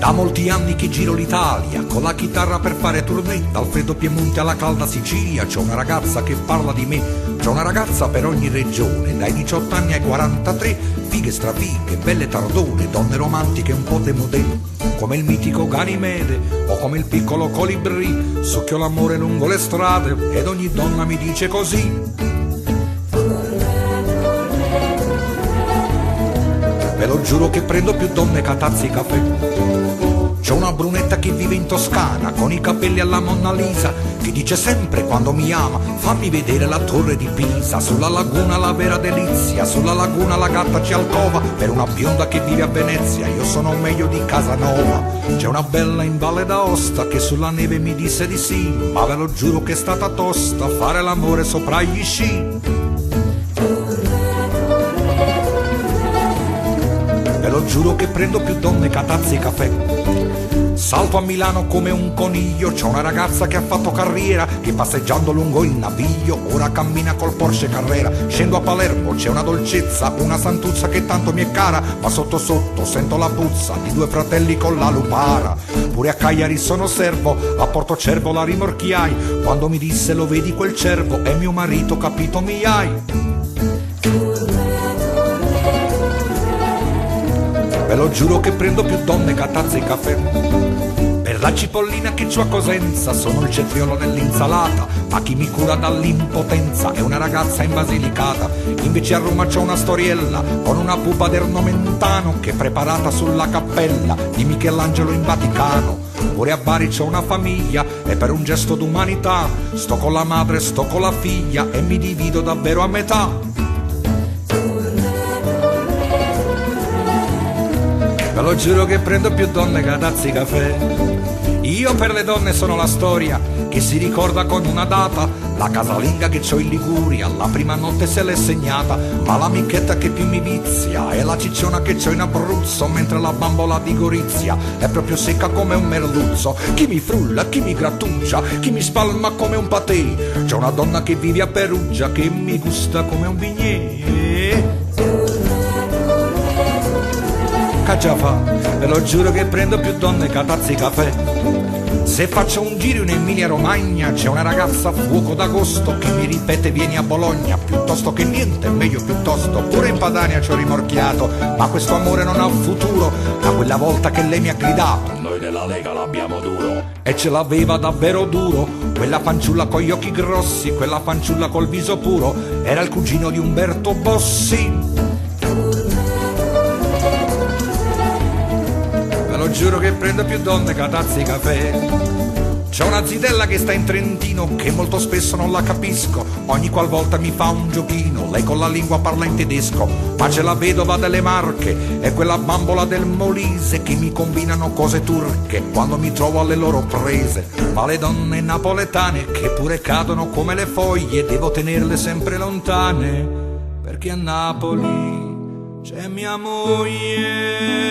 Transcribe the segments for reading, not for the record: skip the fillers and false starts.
Da molti anni che giro l'Italia con la chitarra per fare tournée, dal freddo Piemonte alla calda Sicilia. C'è una ragazza che parla di me, c'è una ragazza per ogni regione, dai 18 anni ai 43, fighe strafighe, belle tardone, donne romantiche un po' demodè, come il mitico Ganimede o come il piccolo Colibrì. Succhio l'amore lungo le strade ed ogni donna mi dice così. Ve lo giuro che prendo più donne che a tazzi caffè. C'è una brunetta che vive in Toscana con i capelli alla Monna Lisa, che dice sempre quando mi ama: fammi vedere la torre di Pisa. Sulla laguna la vera delizia, sulla laguna la gatta c'è alcova per una bionda che vive a Venezia. Io sono meglio di Casanova. C'è una bella in Valle d'Aosta che sulla neve mi disse di sì, ma ve lo giuro che è stata tosta fare l'amore sopra gli sci. Ve lo giuro che prendo più donne che a tazzi caffè. Salto a Milano come un coniglio, c'è una ragazza che ha fatto carriera, che passeggiando lungo il Naviglio ora cammina col Porsche Carrera. Scendo a Palermo, c'è una dolcezza, una santuzza che tanto mi è cara, ma sotto sotto sento la puzza di due fratelli con la lupara. Pure a Cagliari sono servo, a Porto Cervo la rimorchiai, quando mi disse lo vedi quel cervo, è mio marito, capito mi hai. Ve lo giuro che prendo più donne che a tazze e caffè. Per la cipollina che c'ho a Cosenza sono il cetriolo nell'insalata, ma chi mi cura dall'impotenza è una ragazza in Basilicata. Invece a Roma c'ho una storiella con una pupa del Nomentano che è preparata sulla cappella di Michelangelo in Vaticano. Pure a Bari c'ho una famiglia e per un gesto d'umanità sto con la madre, sto con la figlia e mi divido davvero a metà. Ve lo giuro che prendo più donne che a tazzi caffè. Io per le donne sono la storia che si ricorda con una data, la casalinga che c'ho in Liguria, la prima notte se l'è segnata, ma l'amichetta che più mi vizia è la cicciona che c'ho in Abruzzo, mentre la bambola di Gorizia è proprio secca come un merluzzo. Chi mi frulla, chi mi grattugia, chi mi spalma come un patè. C'è una donna che vive a Perugia che mi gusta come un bignè. Già fa, ve lo giuro che prendo più donne che a tazzi caffè. Se faccio un giro in Emilia Romagna c'è una ragazza a fuoco d'agosto che mi ripete vieni a Bologna, piuttosto che niente, meglio piuttosto. Pure in Padania ci ho rimorchiato, ma questo amore non ha futuro. Da quella volta che lei mi ha gridato noi della Lega l'abbiamo duro, e ce l'aveva davvero duro. Quella fanciulla con gli occhi grossi, quella fanciulla col viso puro, era il cugino di Umberto Bossi. Lo giuro che prendo più donne che a tazzi caffè. C'è una zitella che sta in Trentino che molto spesso non la capisco, ogni qualvolta mi fa un giochino, lei con la lingua parla in tedesco. Ma c'è la vedova delle Marche e quella bambola del Molise che mi combinano cose turche quando mi trovo alle loro prese. Ma le donne napoletane che pure cadono come le foglie, devo tenerle sempre lontane, perché a Napoli c'è mia moglie.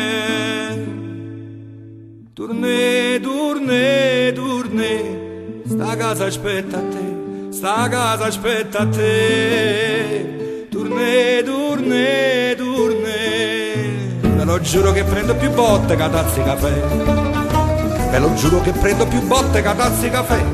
Tournée, tournée, tournée, sta casa aspetta a te, sta casa aspetta a te. Tournée, tournée, tournée. Ve lo giuro che prendo più botte che a tazzi caffè. Ve lo giuro che prendo più botte che a tazzi caffè.